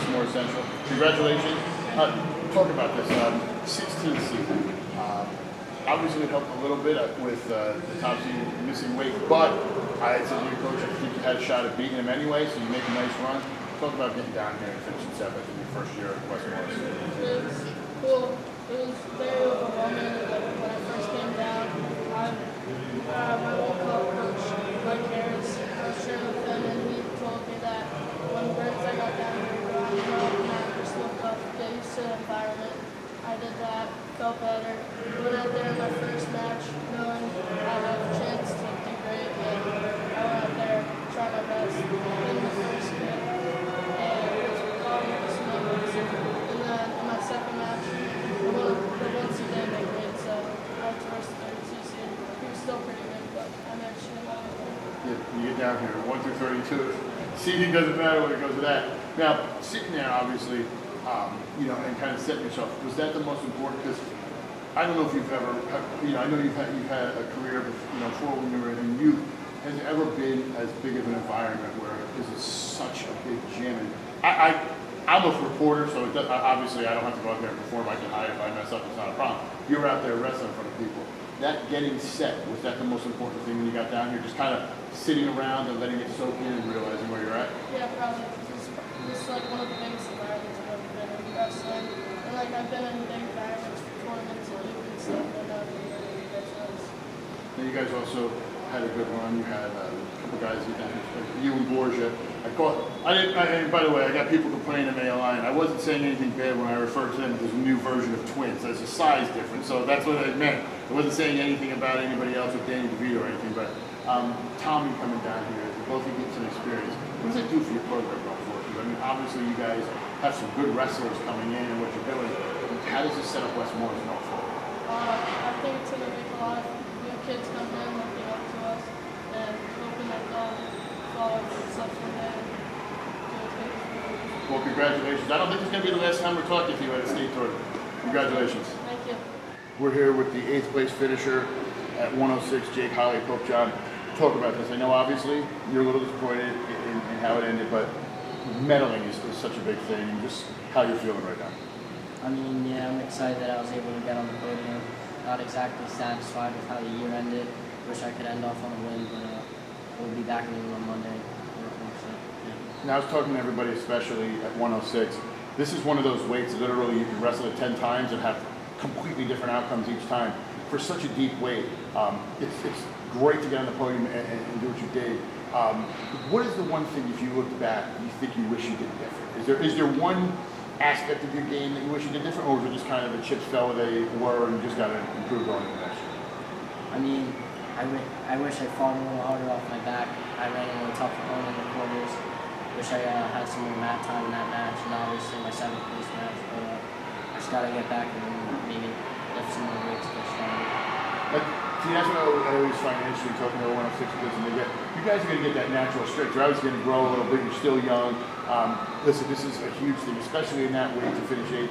Westmore Central. Congratulations. Talk about this 16th season. Obviously it helped a little bit with the top seed missing weight, but I said to your coach, I think you had a shot at beating him anyway, so you make a nice run. Talk about getting down here and finishing 7th in your first year at Westmore. It was cool. It was very overwhelming. When I first came down, my old coach, Mike Harris, I was training with him, and he told me that when first I got down here, just looked up, get used to the environment. I did that, felt better. Went out there in my first match, knowing I had a chance to do great, and I went out there, tried my best, in the first game, and it was probably smooth. And then in my second match, the one seed didn't make weight, so I traversed the 32 seed. He was still pretty good, but I managed to get out of there. You get down here, 1 through 32. Seeding doesn't matter when it goes to that. Now, sitting there, obviously, and kind of setting yourself, was that the most important? Because I don't know if you've ever, I know you've had a career, before when you were in youth. Has it ever been as big of an environment where this is such a big gym? And I'm a reporter, so obviously I don't have to go out there and perform. I can hide if I mess up, it's not a problem. You were out there wrestling in front of people. That getting set, was that the most important thing when you got down here? Just kind of sitting around and letting it soak in and realizing where you're at? Yeah, probably. This is like one of the biggest environments I've ever been in wrestling. And like I've been in big environments for tournaments and youth and stuff, but not really big shows. Now you guys also had a good run. You had a couple guys, you and Borgia. And by the way, I got people complaining in the line. I wasn't saying anything bad when I referred to them as a new version of twins. There's a size difference, so that's what I meant. I wasn't saying anything about anybody else with Danny DeVito or anything, but Tommy coming down here, both of you get some experience. What does that do for your program going forward? I mean, obviously you guys have some good wrestlers coming in and what you're doing. How does this set up Westmore as going forward? I think it's going to make a lot of new kids come in looking up to us and hoping that they'll follow such one day. Well, congratulations. I don't think it's going to be the last time we're talking to you at a state tournament. Congratulations. Thank you. We're here with the 8th place finisher at 106, Jake Holly, Pope John. Talk about this. I know obviously you're a little disappointed in how it ended, but medaling is such a big thing, and just how you're feeling right now. I mean, yeah, I'm excited that I was able to get on the podium. Not exactly satisfied with how the year ended. Wish I could end off on a win, but we'll be back in the room on Monday. Now, I was talking to everybody, especially at 106. This is one of those weights that literally you can wrestle it 10 times and have completely different outcomes each time. For such a deep weight, it's great to get on the podium and do what you did. What is the one thing, if you looked back, you think you wish you did different? Is there one aspect of your game that you wish you did different, or was it just kind of the chips fell where they were and you just got to improve on it next year? I mean, I wish I fought a little harder off my back. I ran into a tough opponent in the quarters. Wish I had some more mat time in that match, and obviously my 7th place match. But I just got to get back and maybe lift some more weights, get stronger. See, that's what I always find interesting talking to 106 kids, and you guys are going to get that natural strength. You're obviously going to grow a little bit. You're still young. Listen, this is a huge thing, especially in that weight to finish 8.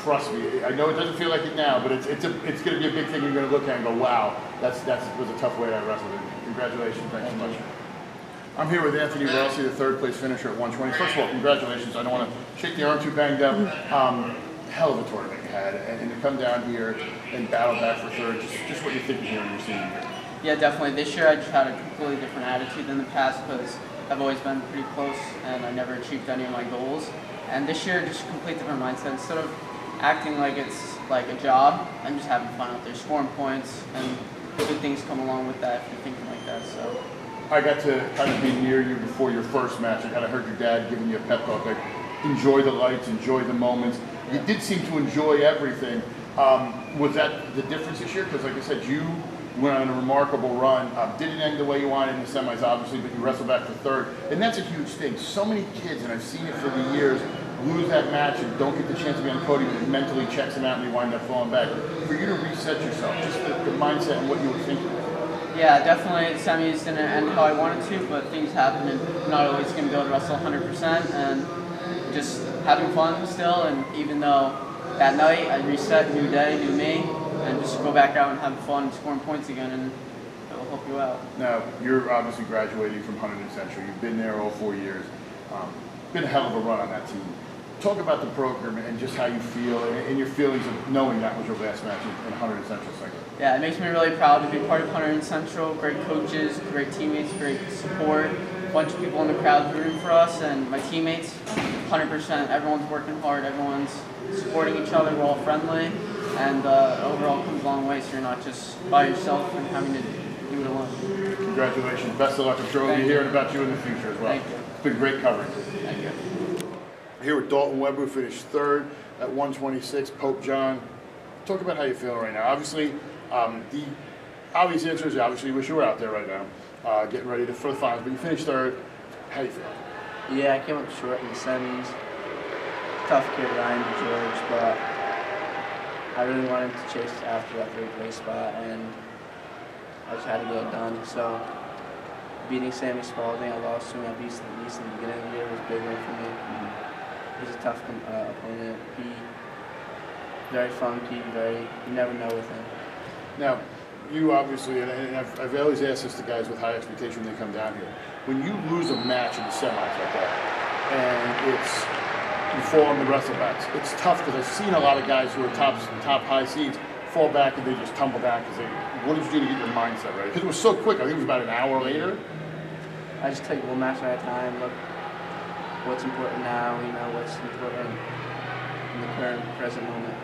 Trust me, I know it doesn't feel like it now, but it's going to be a big thing. You're going to look at and go, wow, that was a tough way I wrestled. Congratulations, thanks so much. I'm here with Anthony Rossi, the 3rd place finisher at 120. First of all, congratulations. I don't want to shake the arm too banged up. Hell of a tournament you had, and to come down here and battle back for 3rd, just what you're thinking here in your senior year. Yeah, definitely. This year I just had a completely different attitude than the past because I've always been pretty close and I never achieved any of my goals. And this year, just a complete different mindset. Instead of acting like it's like a job, I'm just having fun out there, scoring points, and good things come along with that if you're thinking like that. So I got to kind of be near you before your first match. I kind of heard your dad giving you a pep talk, like enjoy the lights, enjoy the moments. You did seem to enjoy everything. Was that the difference this year? Because like I said, you went on a remarkable run. Didn't end the way you wanted in the semis, obviously, but you wrestled back for 3rd. And that's a huge thing. So many kids, and I've seen it for the years, lose that match and don't get the chance to be on the podium, and it mentally checks them out and they wind up falling back. For you to reset yourself, just the mindset and what you were thinking. yeah, definitely semis didn't end how I wanted to, but things happen and I'm not always going to be able to wrestle 100%, and just having fun still. And even though that night I reset, new day, new me, and just go back out and have fun scoring points again, and it will help you out. Now, you're obviously graduating from Huntington Central. You've been there all 4 years. Been a hell of a run on that team. talk about the program and just how you feel and your feelings of knowing that was your last match in Hunter and Central Second. Yeah, it makes me really proud to be part of Hunter and Central. Great coaches, great teammates, great support. A bunch of people in the crowd rooting for us, and my teammates, 100%. Everyone's working hard. Everyone's supporting each other. We're all friendly, and overall comes a long way. So you're not just by yourself and having to do it alone. Congratulations. Best of luck. I'm sure we'll be hearing about you in the future as well. Thank you. It's been great coverage. Thank you. Here with Dalton Webb, who finished third at 126. Pope John, talk about how you feel right now. Obviously, the obvious answer is obviously you wish you were out there right now, getting ready for the finals. But you finished third. How you feel? Yeah, I came up short in the semis. Tough kid, Ryan George, but I really wanted to chase after that third place spot, and I just had to get it done. So beating Sammy Spalding, I lost to him at least in the beginning of the year, was a big win for me. He's a tough opponent. He very funky, you never know with him. Now, you obviously, and I've always asked this to guys with high expectation when they come down here. When you lose a match in the semis like that, and you fall on the wrestle-backs, it's tough because I've seen a lot of guys who are top high seeds fall back and they just tumble down because what did you do to get your mindset ready? Because it was so quick. I think it was about an hour later. I just take one match at a time, look what's important now, what's important in the current, present moment.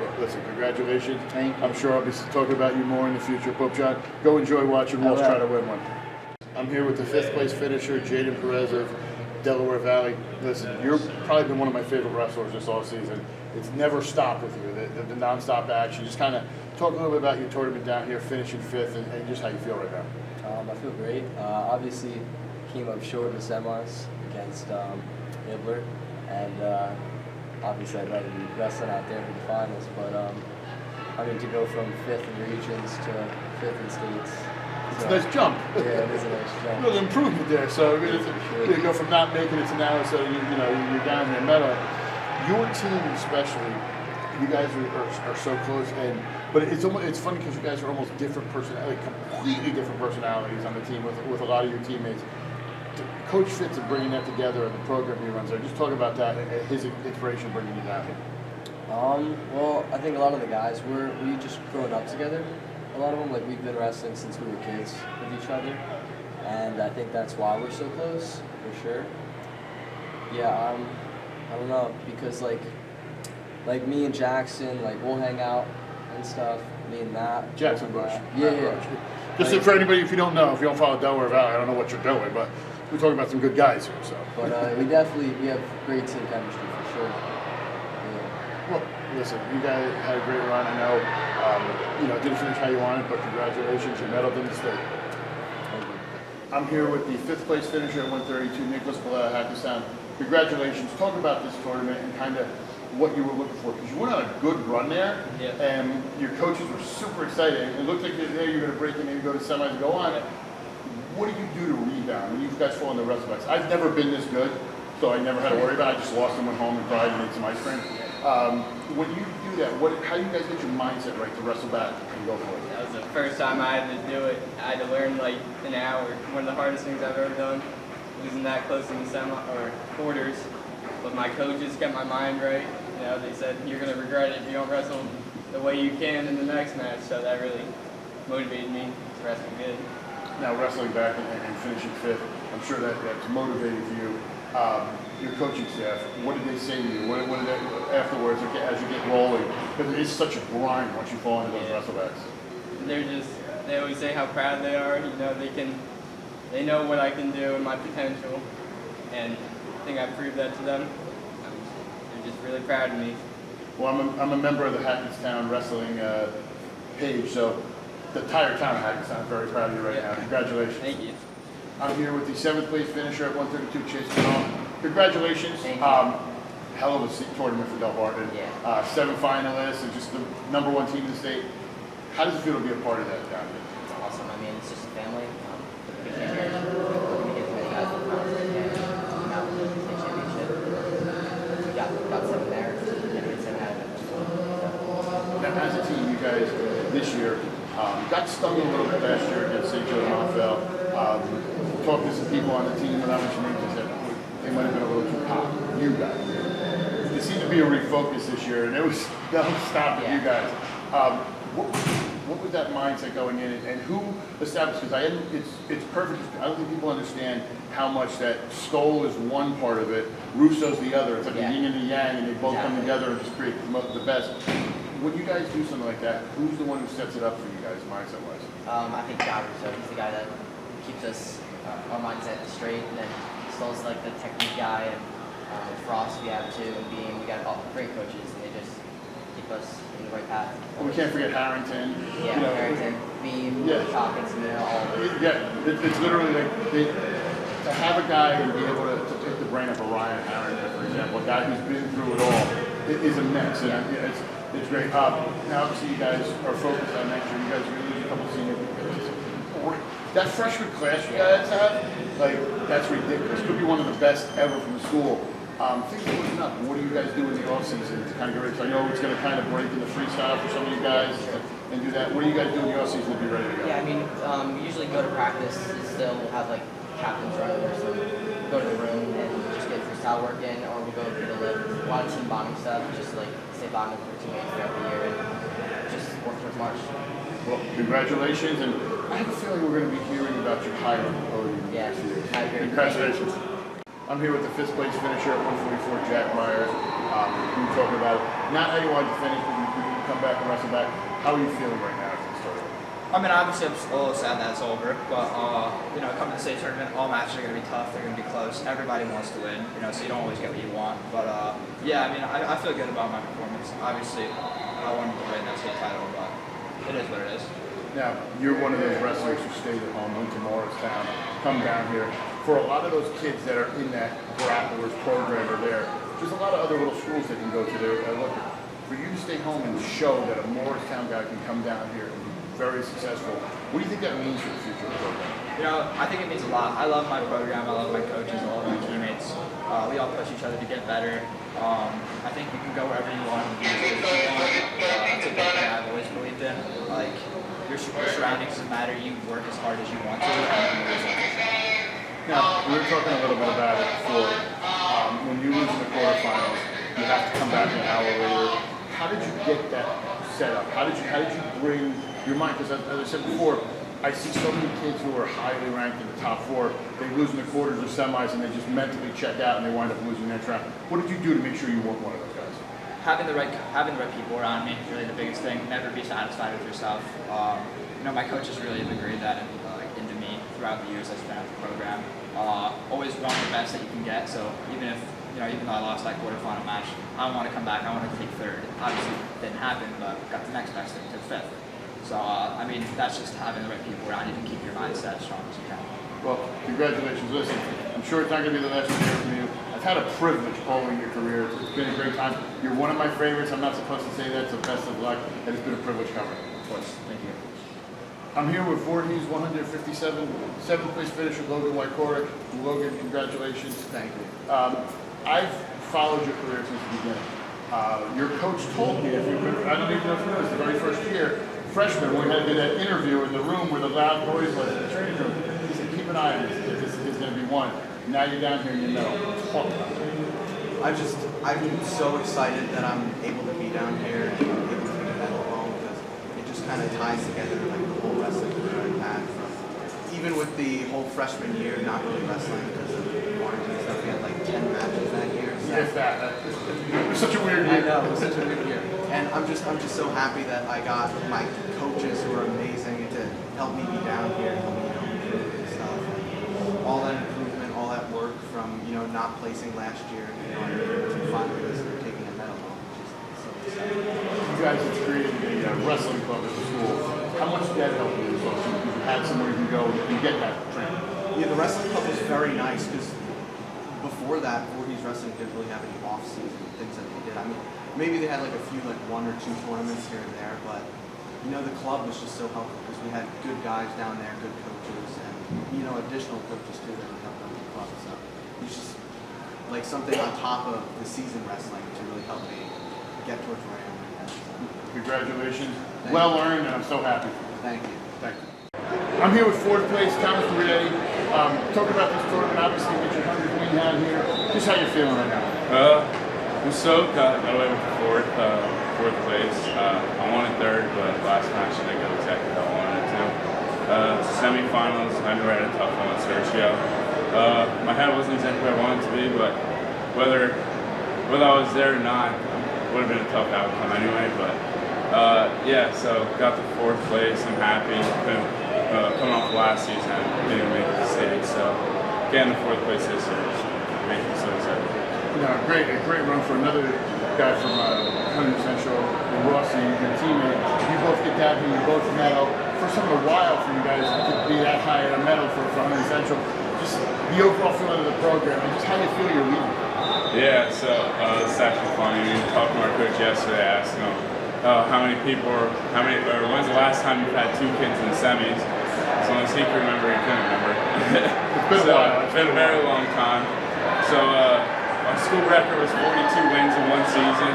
Well, listen, congratulations. Thank you. I'm sure I'll be talking about you more in the future. Pope John, go enjoy watching Walsh try to win one. I'm here with the 5th place finisher, Jaden Perez of Delaware Valley. Listen, you've probably been one of my favorite wrestlers this all season. It's never stopped with you, the nonstop action. Just kind of talk a little bit about your tournament down here, finishing 5th, and just how you feel right now. I feel great. Obviously, came up short in the semis against Nibbler, and obviously I'd rather be wrestling out there for the finals. But I mean, to go from 5th in regions to 5th in states. It's a nice jump. Yeah, it is a nice jump. A little improvement there. So you go from not making it to now, so you're down there medal. Your team especially, you guys are so close, but it's funny because you guys are almost different completely different personalities on the team with a lot of your teammates. Coach Fitz and bringing that together and the program he runs there. Just talk about that and his inspiration bringing you down here. Well, I think a lot of the guys we just grown up together. A lot of them, we've been wrestling since we were kids with each other, and I think that's why we're so close, for sure. Yeah, I don't know, because like me and Jackson, we'll hang out and stuff. Me and Matt. Jackson Bush. Yeah. Just for anybody, if you don't follow Delaware Valley, I don't know what you're doing, but we're talking about some good guys here. So. But we have great team chemistry for sure. Yeah. Well, listen, you guys had a great run. I know, didn't finish how you wanted, but congratulations, you medaled in the state. I'm here with the 5th place finisher at 132, Nicholas Balea, Hackettstown. Congratulations. Talk about this tournament and kind of what you were looking for, because you went on a good run there, and your coaches were super excited. It looked like you're going to break in, maybe go to semis and go on it. What do you do to rebound when you guys fall in the wrestle-backs? I've never been this good, so I never had to worry about it. I just lost and went home and cried and ate some ice cream. When you do that, how do you guys get your mindset right to wrestle back and go for it? That was the first time I had to do it. I had to learn an hour. One of the hardest things I've ever done, losing that close in the quarters. But my coaches kept my mind right. They said you're going to regret it if you don't wrestle the way you can in the next match. So that really motivated me to wrestle good. Now wrestling back and finishing 5th, I'm sure that's motivated you. Your coaching staff, what did they say to you? What did they, afterwards, as you get rolling? Because it's such a grind once you fall into those wrestlebacks. They always say how proud they are. They know what I can do and my potential, and I think I proved that to them. They're just really proud of me. Well, I'm a member of the Hackettstown wrestling page, so the entire town of Hackettstown is very proud of you right now. Congratulations. Thank you. I'm here with the 7th place finisher at 132, Chase Canal. Congratulations. Thank you. Hell of a tournament for Delbarton. 7 finalists and just the #1 team in the state. How does it feel to be a part of that down here? It's awesome. I mean, it's just a family. We came here, looking to get as many guys in the finals as we can. Now we're looking to the championship. We got 7 there, and we get 7 out of it. Now, as a team, you guys this year got stung a little bit last year against St. Joe and Montville. Talked to some people on the team, without mentioning names, they said they might have been a little too hot. You guys. to be a refocus this year, and it was non-stop with you guys. What was that mindset going in, and who established? Because it's perfect. I don't think people understand how much that Stoll is one part of it, Russo's the other. It's like a yin and a yang, and they both come together and just create the best. When you guys do something like that, who's the one who sets it up for you guys, mindset-wise? I think Russo, he's the guy that keeps us our mindset straight, and then Stoll's like the technique guy, and Frost we have too, and Beam, we got all great coaches, and they just keep us in the right path. We can't forget Harrington. Yeah, Harrington, Beam, Hawkins, all. It's literally like to have a guy and be able to pick the brain of a Ryan Harrington, for example, a guy who's been through it all, it is immense. And it's great. Now, obviously, you guys are focused on next year. You guys are going to lose a couple senior people. That freshman class you guys have, like, that's ridiculous. Could be one of the best ever from the school. Things are looking up. What do you guys do in the offseason to kind of get ready? So I know it's going to kind of break in the freestyle for some of you guys and do that. What do you guys do in the offseason to be ready to go? Yeah, I mean, we usually go to practice and still we'll have like captains run or something. Go to the room and just get freestyle work in, or we'll go get a lift. A lot of team bonding stuff, just like stay bonded with our teammates throughout the year and just work towards March. Well, congratulations, and I have a feeling we're going to be hearing about your hire on the podium next year. Congratulations. I'm here with the fifth place finisher at 144, Jack Myers. We were talking about not how you wanted to finish, but you come back and wrestle back. How are you feeling right now after the start? I mean, obviously, I'm a little sad that it's over, but you know, coming to the state tournament, all matches are going to be tough. They're going to be close. Everybody wants to win, you know, so you don't always get what you want. But yeah, I mean, I feel good about my performance. Obviously, I wanted to win that state title, but it is what it is. Now, you're one of those wrestlers who stayed at home, went to Morristown, come down here. For a lot of those kids that are in that grapplers program or there, there's a lot of other little schools they can go to there. Look, for you to stay home and show that a Morristown guy can come down here and be very successful, what do you think that means for the future of the program? You know, I think it means a lot. I love my program. I love my coaches. I love my teammates. We all push each other to get better. I think you can go wherever you want and do as good as you want. That's a big thing I've always believed in. Like, your surroundings doesn't matter. You work as hard as you want to, and now, we were talking a little bit about it before. When you lose in the quarterfinals, you have to come back an hour later. How did you get that set up? How did you bring your mind? Because as I said before, I see so many kids who are highly ranked in the top four. They lose in the quarters or semis, and they just mentally check out, and they wind up losing next round. What did you do to make sure you weren't one of those guys? Having the right people around me is really the biggest thing. Never be satisfied with yourself. You know, my coaches really have ingrained that into me throughout the years I spent at the program. Always want the best that you can get. So even if even though I lost that quarterfinal match, I want to come back. I want to take third. Obviously, it didn't happen, but got the next best thing to fifth. So I mean, that's just having the right people around you to keep your mindset as strong as you can. Well, congratulations. Listen, I'm sure it's not going to be the last one hear from you. I've had a privilege following your career. It's been a great time. You're one of my favorites. I'm not supposed to say that, so best of luck. And it's been a privilege covering. Of course. Thank you. I'm here with Voorhees 157, seventh place finisher Logan Wycoric. Logan, congratulations. Thank you. I've followed your career since the beginning. Your coach told me, if you remember, I don't even know if you know, it's the very first year, freshman, when we had to do that interview in the room where the loud noise was in the training room, he said, keep an eye on this. This is going to be one. Now you're down here, you know. Talk about it. I'm so excited that I'm able to be down here and able to bring a medal home, because it just kind of ties together like the whole wrestling career I've had. Even with the whole freshman year, not really wrestling because of quarantine and stuff, we had like 10 matches that year. So. If that. It was such a weird year. I know, it was such a weird year. And I'm just so happy that I got my coaches who are amazing to help me be down here and help me improve and stuff. And all that improvement, all that work from not placing last year, to finally taking a medal home, which is so exciting. You guys have created a wrestling club at the school. How much did that help you as well? So you had somewhere you can go and get that training. Yeah, the wrestling club was very nice because before that, Voorhees Wrestling didn't really have any off-season things that they did. I mean, maybe they had like a few, like 1 or 2 tournaments here and there, but the club was just so helpful because we had good guys down there, good coaches, and additional coaches too that would help out the club. So it's just like something on top of the season wrestling to really help me get towards where I am right now. So. Congratulations. Well earned, and I'm so happy. Thank you. Thank you. I'm here with fourth place, Thomas Rietti. Talking about this tournament, obviously, with your 100th win down here. Just how you're feeling right now? I'm stoked. Got away with fourth place. I wanted third, but last match didn't go exactly how I wanted it to. Semifinals, I knew I had a tough one with Sergio. My head wasn't exactly where I wanted it to be, but whether I was there or not, it would have been a tough outcome anyway. But yeah, so got to fourth place. I'm happy. Coming off last season, I didn't make a mistake. So getting the fourth place this year is making me so excited. You know, a great run for another guy from Huntington Central, and Rossi, your teammate. You both get down here, you both medal. For some of the while for you guys to be that high in a medal for Huntington Central, just the overall feeling of the program, and just how you feel you're leading. Yeah, so it's actually funny. We were talking to our coach yesterday, asking him when's the last time you've had two kids in the semis? As long as he can remember, he couldn't remember. It's been a while. It's been a very long time. So my school record was 42 wins in one season.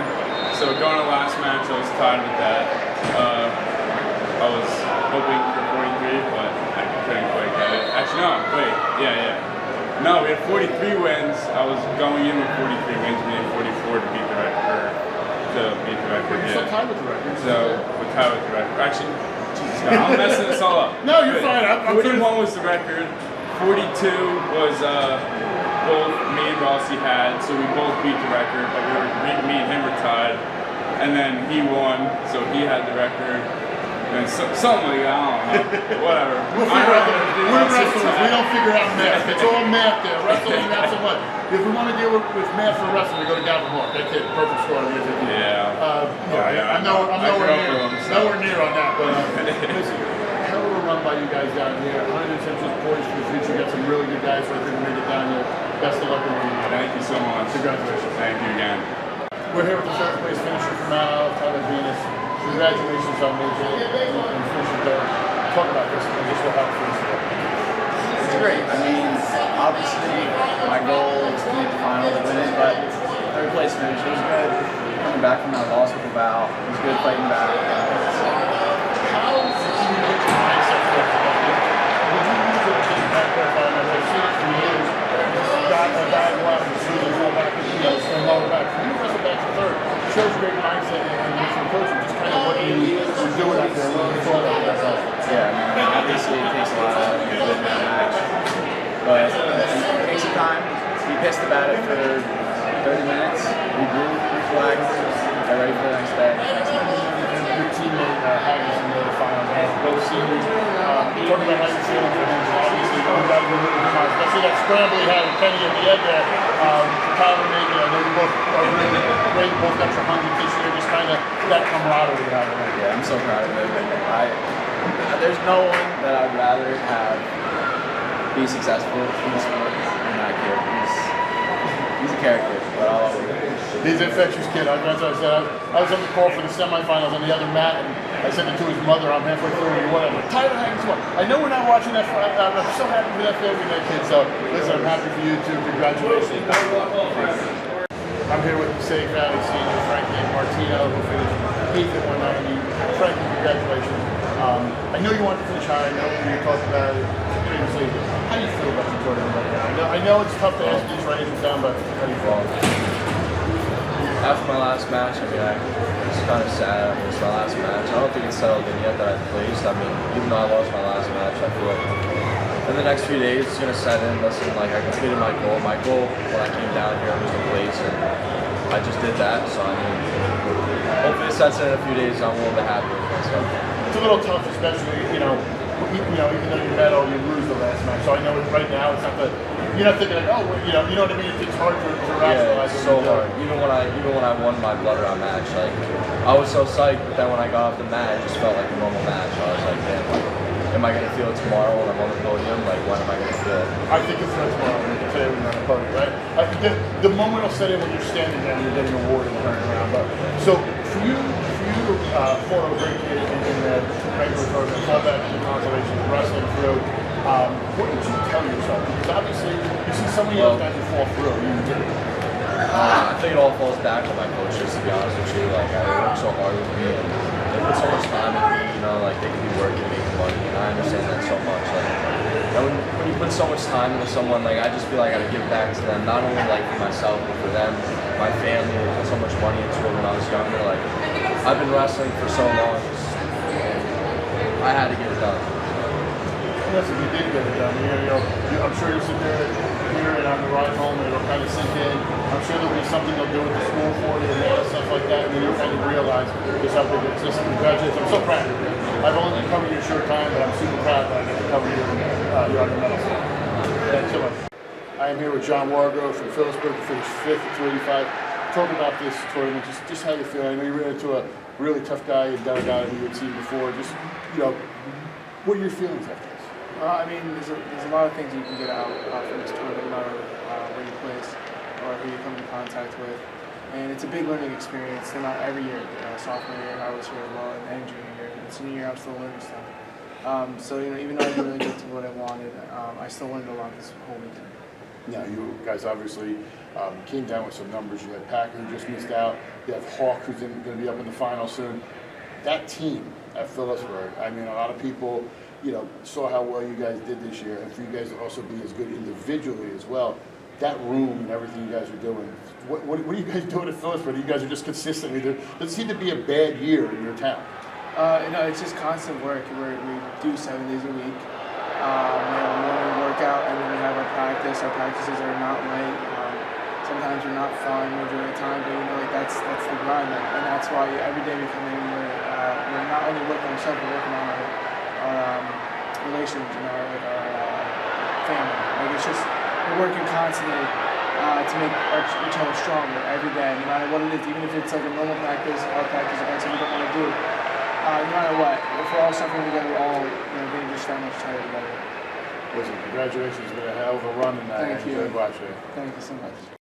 So going to last match, I was tied with that. I was hoping for 43, but I couldn't quite get it. Actually, no, wait, yeah. No, we had 43 wins. I was going in with 43 wins. We needed 44 to beat the record. You're still tied with the record. So we're tied with the record. Actually, Jesus God, I'm messing this all up. No, you're fine. 41 was the record. 42 was both me and Rossi had, so we both beat the record. But me and him were tied, and then he won, so he had the record. And something like that, I don't know. Whatever. We'll figure out we're wrestlers. We don't figure out math. It's all math there. Wrestling, not so much. If we want to deal with math for wrestling, we go to Gavin Hawk. That's it. Perfect score. Yeah. I'm nowhere near on that. But listen, hell of a run by you guys down here. Huntington Central's poised for the future. Got some really good guys right there to make it down here. Best of luck in the league. Thank you so much. Congratulations. Thank you again. We're here with the third place finisher from Tyler Venus. Congratulations on Major and finishing third. Talk about this and just what happened for this. It's great. I mean, obviously, my goal is to make the finals and win it, but third place finish, it was good. Coming back from that loss with the bow, it was good fighting back. How did you get your mindset for that? Did you use it to get back there? I've seen it for years. Got a bad one, really fall back and lower back. For you, wrestle back to third. Shows great mindset and some coaching, just kind of what you were doing out there when you thought about that. Yeah, I mean, obviously it takes a lot out of you to win that match, but it takes some time. We pissed about it for 30 minutes. We grew, reflected, got ready for the next day. Your teammate Haggis in the final, both seniors. Talking about how you're feeling for him, obviously, you got to go with him, especially that scramble he had with Kenny at the end there. Tyler Nagin, I know you both are really great, both got your 100 this year, just kind of that camaraderie you have. Yeah, I'm so proud of him. There's no one that I'd rather have be successful in the sport than that kid. He's a character, but I'll always He's an infectious kid. That's what I said. I was on the call for the semifinals on the other mat, and I said it to his mother. I'm halfway through, and whatever. Tyler Haggis won. I know we're not watching that. I'm so happy for that family, that kid. So listen, I'm happy for you too. Congratulations. I'm here with Passaic Valley senior Frankie Martino, who finished 8th at 190. Frankie, congratulations. I know you wanted to finish high. I know you talked about it previously. How do you feel about the tournament right now? I know it's tough to ask these ratings down, but how do you feel? After my last match, I mean, it's kind of sad. I mean, it's my last match. I don't think it's settled in yet that I've placed. I mean, even though I lost my last match, I feel like in the next few days it's going to set in. Listen, like, I completed my goal. My goal when I came down here was to place, and I just did that. So, I mean, hopefully it sets in a few days. I'm a little bit happy with myself. It's a little tough, especially, even though you medal, you lose the last match. So I know right now it's not you're not thinking like, oh, you know what I mean? It's hard to rationalize. Yeah, it's so hard. Even when I won my blood round match, like, I was so psyched, but then when I got off the mat, it just felt like a normal match. I was like, damn, like, am I gonna feel it tomorrow when I'm on the podium? Like, when am I gonna feel it? I think it's not tomorrow. Today when you're on the podium, right? I think the moment will set in when you're standing there and you're getting awarded and turning around. But so for you for a great kid in the regular program, fall back into consolation, wrestling through. What did you tell yourself? Because obviously you see so many other guys who fall through. You did. I think it all falls back on my coaches, to be honest with you. Like, they work so hard with me, and they put so much time in me. You know, like, they could be working, making money, and I understand that so much. Like, And when you put so much time into someone, like I just feel like I gotta give back to them, not only like for myself, but for them, my family. I put so much money into it when I was younger. Like I've been wrestling for so long, and I had to get it done. Listen, you did get it done. I'm sure you'll sit there here and on the ride home and it'll kind of sink in. I'm sure there'll be something they'll do with the school for you and all that stuff like that, and then you'll kind of realize just how big it's. Listen, congratulations. I'm so proud of you. I've only covered you a short time, but I'm super proud that I get to cover you your other medals. Thanks so much. I am here with John Wargo from Phillipsburg, who finished 5th at 285. Talk about this tournament, just how you feel. I know you ran into a really tough guy in Delbarton who you had seen before. Just, what are your feelings after this? I mean, there's a lot of things you can get out from this tournament, no matter where you place or who you come in contact with. And it's a big learning experience. They're not every year. Sophomore year, I was here as well, and junior year. And senior year, I'm still learning stuff. So even though I didn't really get to what I wanted, I still learned a lot this whole weekend. Now, you guys obviously came down with some numbers. You had Packer who just missed out. You have Hawk who's going to be up in the final soon. That team at Phillipsburg, I mean, a lot of people, saw how well you guys did this year, and for you guys to also be as good individually as well. That room and everything you guys are doing, what are you guys doing at Phillipsburg? You guys are just consistently, there doesn't seem to be a bad year in your town. It's just constant work. We do 7 days a week. We have a morning workout, and then we have our practice. Our practices are not late. Sometimes they're not fun majority of the time, but that's the grind, and that's why every day we come in, we're not only working on ourselves, we're working on our relations with our family. Like it's just we're working constantly to make each other stronger every day, no matter what it is. Even if it's like a normal practice, our practice, if that's what we don't want to do. No matter what, if we're all suffering together, we're all getting just that much tighter together. Listen, congratulations. It's been a hell of a run, and I enjoyed watching it. Thank you so much.